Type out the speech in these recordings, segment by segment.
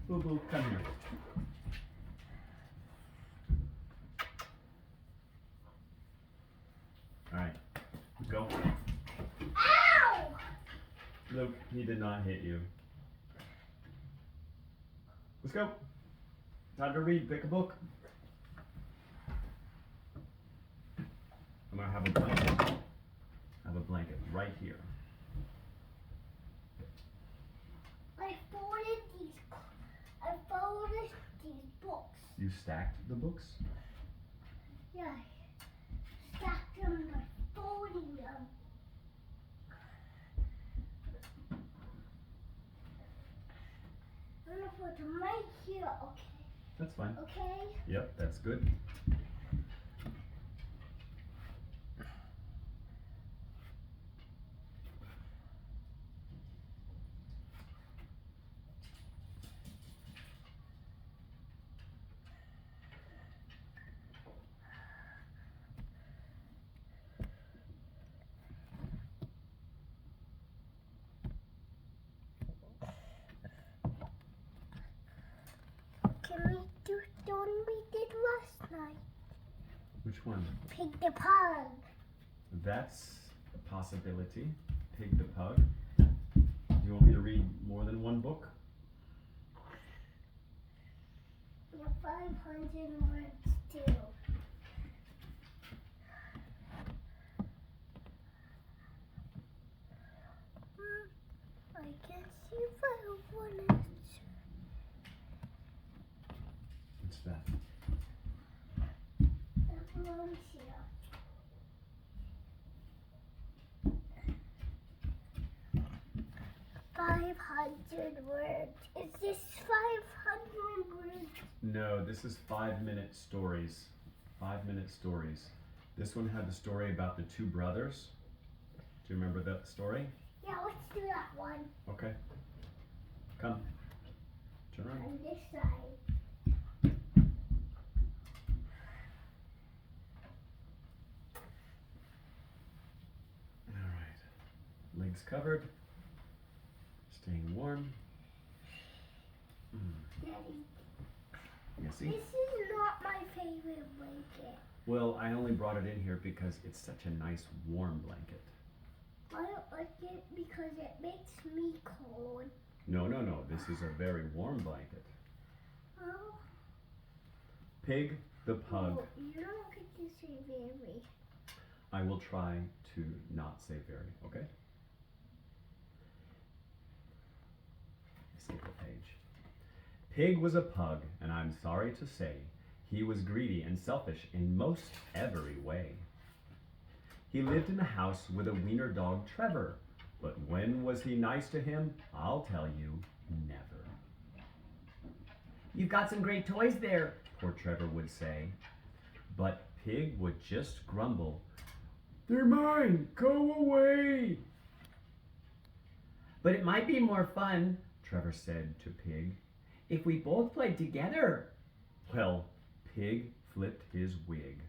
Boo Boo, come here. Alright, go. Ow! Luke, he did not hit you. Let's go. Time to read. Pick a book. I'm gonna have a blanket. I have a blanket right here. I folded these books. You stacked the books? Yeah. Stacked them by folding them. I'm gonna put them right here, okay? That's fine. Okay? Yep, that's good. Can we do the one we did last night? Which one? Pig the Pug. That's a possibility. Pig the Pug. Do you want me to read more than one book? Yeah, 500 words too. I can see if I want it. What's that? That belongs here. "500 words. Is this 500 words? No, this is 5-minute stories. 5-minute stories. This one had the story about the two brothers. Do you remember that story? Yeah, let's do that one. Okay. Come. Turn around. On this side. Alright. Legs covered. Staying warm. Daddy, You see? this is not my favorite blanket. Well, I only brought it in here because it's such a nice warm blanket. I don't like it because it makes me cold. No, no, no. This is a very warm blanket. Oh, Pig the Pug. oh, you don't get to say very. I will try to not say very, okay? Skip the page. Pig was a pug, and I'm sorry to say, he was greedy and selfish in most every way. He lived in a house with a wiener dog, Trevor, but when was he nice to him? I'll tell you, never. You've got some great toys there, poor Trevor would say. But Pig would just grumble, they're mine, go away. But it might be more fun, Trevor said to Pig, if we both played together. Well, Pig flipped his wig.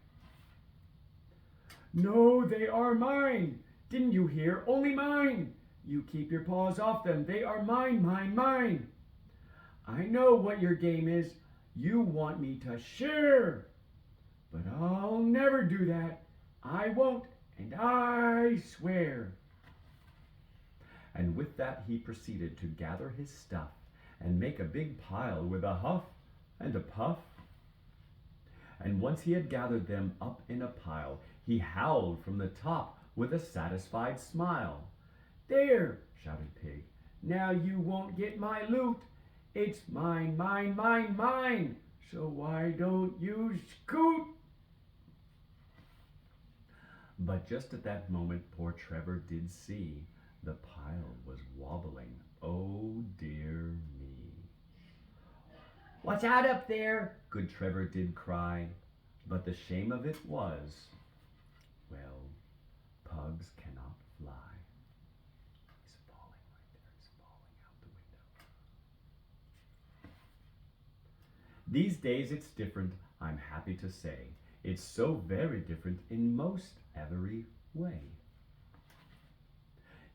No, they are mine. Didn't you hear? Only mine. You keep your paws off them. They are mine, mine, mine. I know what your game is. You want me to share. But I'll never do that. I won't, and I swear. And with that he proceeded to gather his stuff and make a big pile with a huff and a puff. And once he had gathered them up in a pile, he howled from the top with a satisfied smile. There, shouted Pig, now you won't get my loot. It's mine, mine, mine, mine. So why don't you scoot? But just at that moment, poor Trevor did see the pile was wobbling. Oh dear me. Watch out up there, good Trevor did cry. But the shame of it was, well, pugs cannot fly. He's falling right there. He's falling out the window. These days it's different, I'm happy to say. It's so very different in most every way.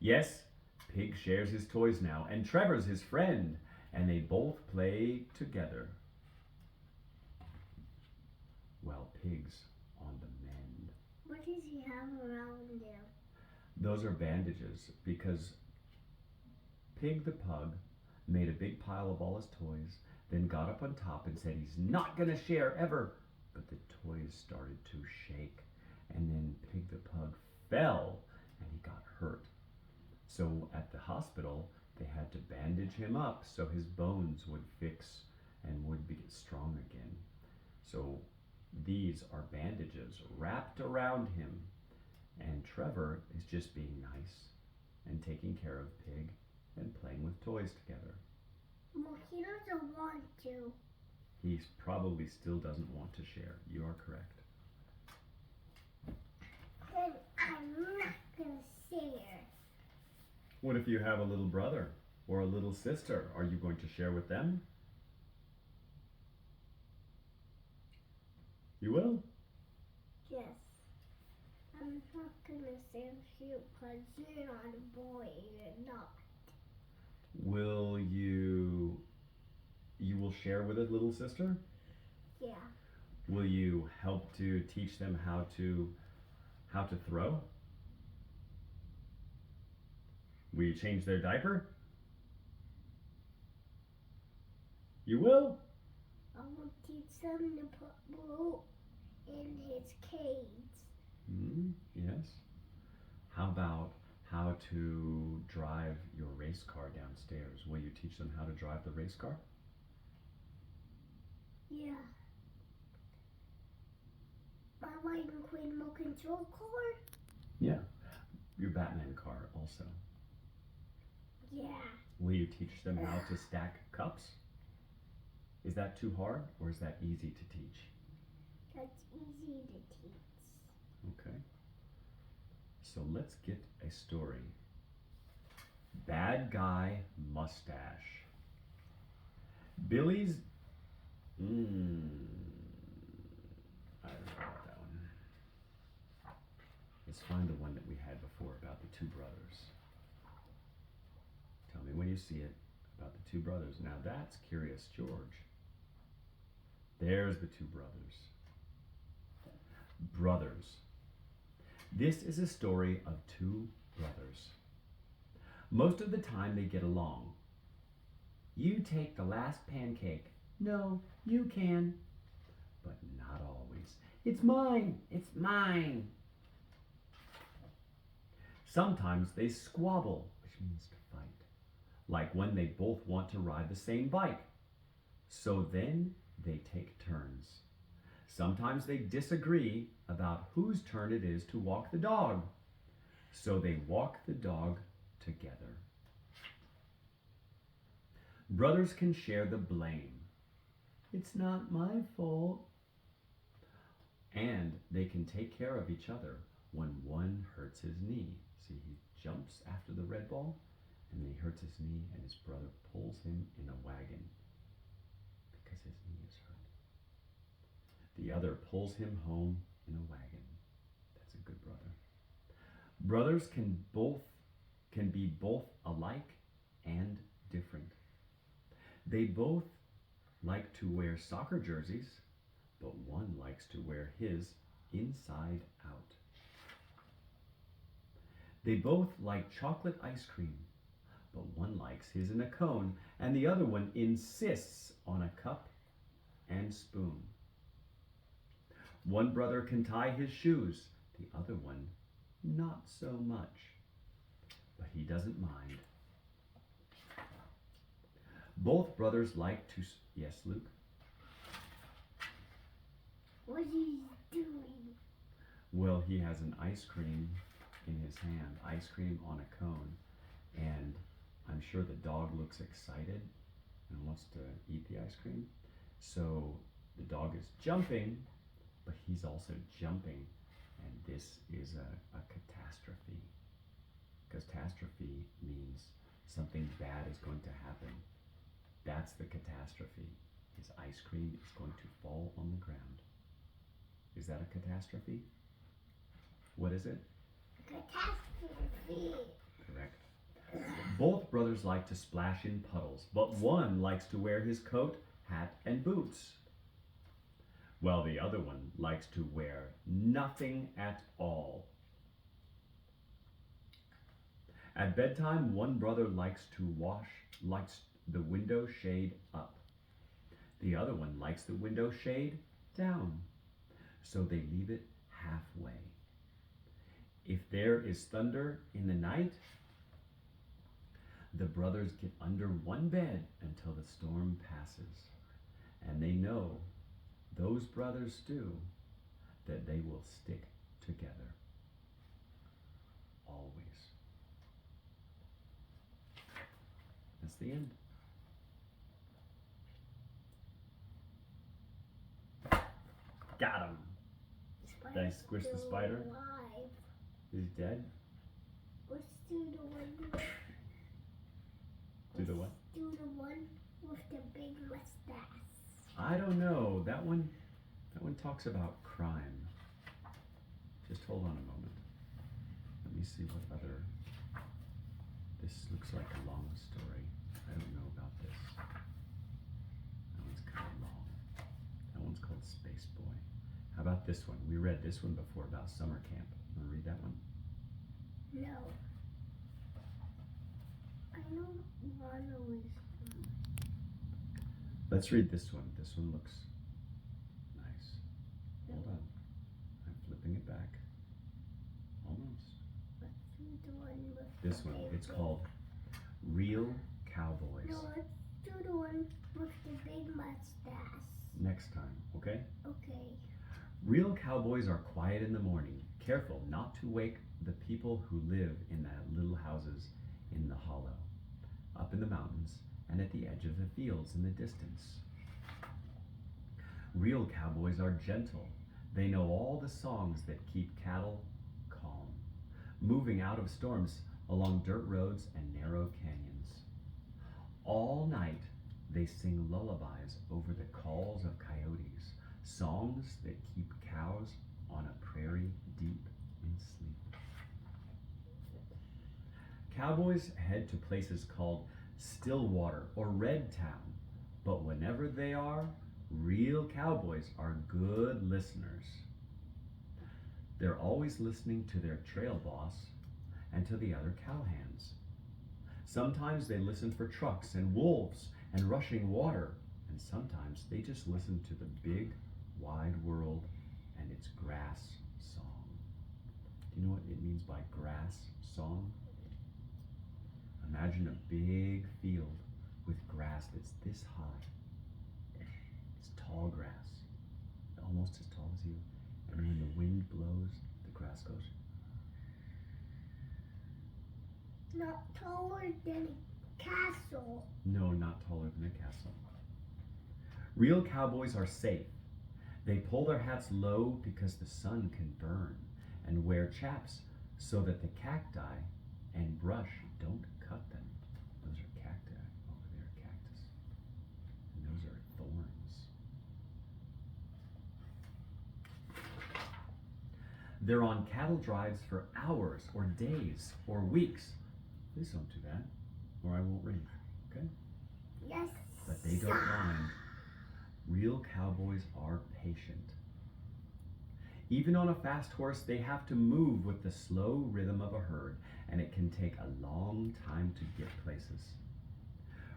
Yes, Pig shares his toys now, and Trevor's his friend, and they both play together. Well, Pig's on the mend. What does he have around him? Those are bandages because Pig the pug made a big pile of all his toys, then got up on top and said he's not going to share ever. But the toys started to shake, and then Pig the pug fell and he got hurt. So at the hospital, they had to bandage him up so his bones would fix and would be strong again. So these are bandages wrapped around him, and Trevor is just being nice and taking care of Pig and playing with toys together. Well, he doesn't want to. He probably still doesn't want to share. You are correct. Then I'm not gonna share. What if you have a little brother or a little sister? Are you going to share with them? You will? Yes. I'm not gonna share you because you're not a boy. You're not. Will you will share with a little sister? Yeah. Will you help to teach them how to throw? Will you change their diaper? You will? I will teach them to put Blue in his cage. Yes. How about how to drive your race car downstairs? Will you teach them how to drive the race car? Yeah. My Lightning Queen remote control car? Yeah. Your Batman car also. Yeah. Will you teach them how to stack cups? Is that too hard or is that easy to teach? That's easy to teach. Okay. So let's get a story. Bad Guy Mustache. Billy's. I don't know about that one. Let's find the one that we had before about the two brothers. Tell me when you see it about the two brothers. Now that's Curious George. There's the two brothers. Brothers. This is a story of two brothers. Most of the time they get along. You take the last pancake. No, you can. But not always. It's mine. It's mine. Sometimes they squabble, which means to fight. Like when they both want to ride the same bike. So then they take turns. Sometimes they disagree about whose turn it is to walk the dog. So they walk the dog together. Brothers can share the blame. It's not my fault. And they can take care of each other when one hurts his knee. See, he jumps after the red ball, and then he hurts his knee, and his brother pulls him in a wagon because his knee is hurt. The other pulls him home in a wagon. That's a good brother. Brothers can be both alike and different. They both like to wear soccer jerseys, but one likes to wear his inside out. They both like chocolate ice cream, but one likes his in a cone, and the other one insists on a cup and spoon. One brother can tie his shoes, the other one not so much, but he doesn't mind. Both brothers like to... Yes, Luke? What is he doing? Well, he has an ice cream in his hand, ice cream on a cone, and I'm sure the dog looks excited and wants to eat the ice cream. So the dog is jumping, but he's also jumping, and this is a catastrophe. Catastrophe means something bad is going to happen. That's the catastrophe. His ice cream is going to fall on the ground. Is that a catastrophe? What is it? Catastrophe. Correct. Both brothers like to splash in puddles, but one likes to wear his coat, hat, and boots, while the other one likes to wear nothing at all. At bedtime, one brother likes the window shade up. The other one likes the window shade down, so they leave it halfway. If there is thunder in the night, the brothers get under one bed until the storm passes, and they know, those brothers do, that they will stick together. Always. That's the end. Got him. Did I squish the spider? Alive. Is he dead? Let's do the one. Do the what? Do the one with the big mustache. I don't know. That one talks about crime. Just hold on a moment. Let me see what other. This looks like a long story. I don't know about this. That one's kind of long. That one's called Space Boy. How about this one? We read this one before about summer camp. Want to read that one? No. I don't want to listen. Let's read this one. This one looks nice. Hold on. I'm flipping it back. Almost. Let's do the one with This the one. big It's called Real Cowboys. No, let's do the one with the big mustache. Next time, okay? Okay. Real cowboys are quiet in the morning, careful not to wake the people who live in the little houses in the hollow, up in the mountains, and at the edge of the fields in the distance. Real cowboys are gentle. They know all the songs that keep cattle calm, moving out of storms along dirt roads and narrow canyons. All night, they sing lullabies over the calls of coyotes, songs that keep cows on a prairie deep in sleep. Cowboys head to places called Stillwater or Red Town, but whenever they are, real cowboys are good listeners. They're always listening to their trail boss and to the other cowhands. Sometimes they listen for trucks and wolves and rushing water, and sometimes they just listen to the big, wide world and its grass song. Do you know what it means by grass song? Imagine a big field with grass that's this high. It's tall grass, almost as tall as you. And when the wind blows, the grass goes. Not taller than a castle. No, not taller than a castle. Real cowboys are safe. They pull their hats low because the sun can burn, and wear chaps so that the cacti and brush don't cut them. Those are cacti. Over there, cactus. And those are thorns. They're on cattle drives for hours or days or weeks. Please don't do that, or I won't read, okay? Yes. But they don't mind. Real cowboys are patient. Even on a fast horse, they have to move with the slow rhythm of a herd, and it can take a long time to get places.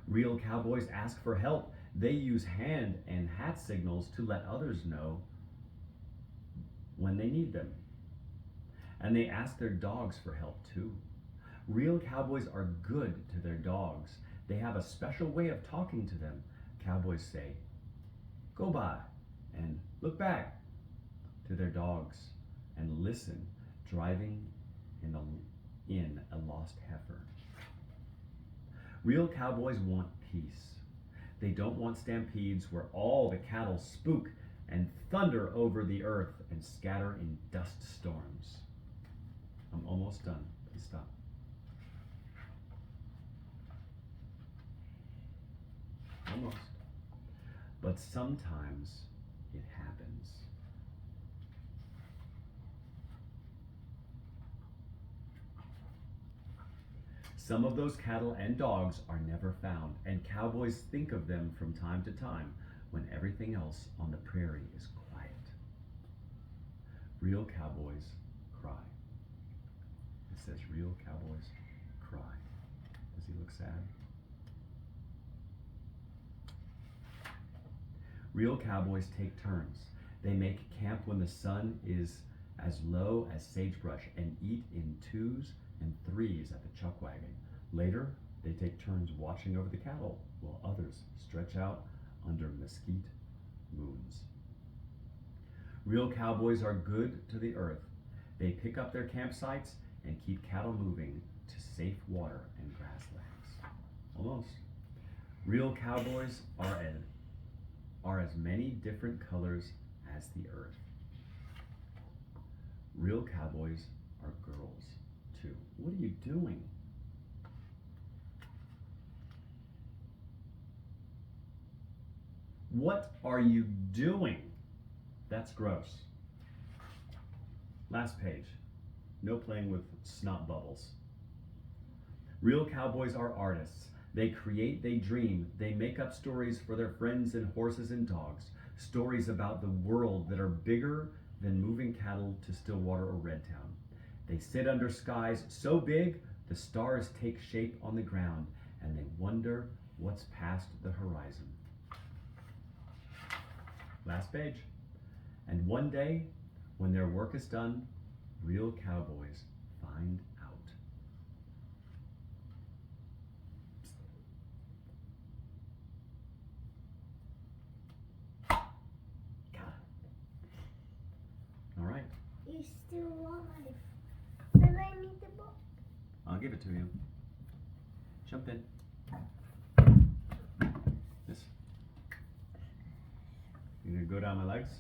Real cowboys ask for help. They use hand and hat signals to let others know when they need them. And they ask their dogs for help too. Real cowboys are good to their dogs. They have a special way of talking to them. Cowboys say, "Go by," and "Look back," to their dogs, and listen, driving in a lost heifer. Real cowboys want peace. They don't want stampedes where all the cattle spook and thunder over the earth and scatter in dust storms. I'm almost done. Please stop. Almost. But sometimes it happens. Some of those cattle and dogs are never found, and cowboys think of them from time to time when everything else on the prairie is quiet. Real cowboys cry. It says real cowboys cry. Does he look sad? Real cowboys take turns. They make camp when the sun is as low as sagebrush and eat in 2s and 3s at the chuck wagon. Later, they take turns watching over the cattle while others stretch out under mesquite moons. Real cowboys are good to the earth. They pick up their campsites and keep cattle moving to safe water and grasslands. Almost. Real cowboys are as many different colors as the earth. Real cowboys are girls too. What are you doing? What are you doing? That's gross. Last page. No playing with snot bubbles. Real cowboys are artists. They create, they dream, they make up stories for their friends and horses and dogs, stories about the world that are bigger than moving cattle to Stillwater or Redtown. They sit under skies so big the stars take shape on the ground and they wonder what's past the horizon. Last page. And one day, when their work is done, real cowboys find out. Got it. All right. You're still alive. But I need the book. I'll give it to you. Jump in. This. You gonna go down my legs?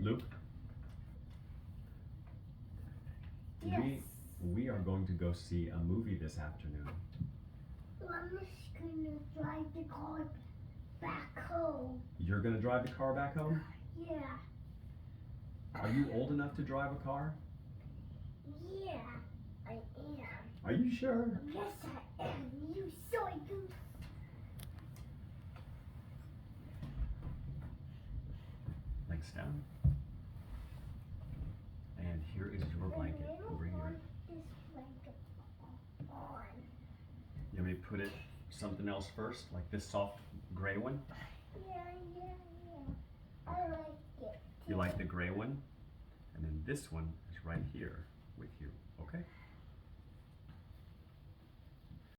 Luke? Yes. We are going to go see a movie this afternoon. I'm just gonna drive the car back home. You're gonna drive the car back home? Yeah. Are you old enough to drive a car? Yeah, I am. Are you sure? Yes, I am. You psycho. Legs down. And here is your blanket over here. This blanket on. You want me to put it something else first, like this soft gray one? Yeah. I like it. You like the gray one? And then this one is right here with you, okay?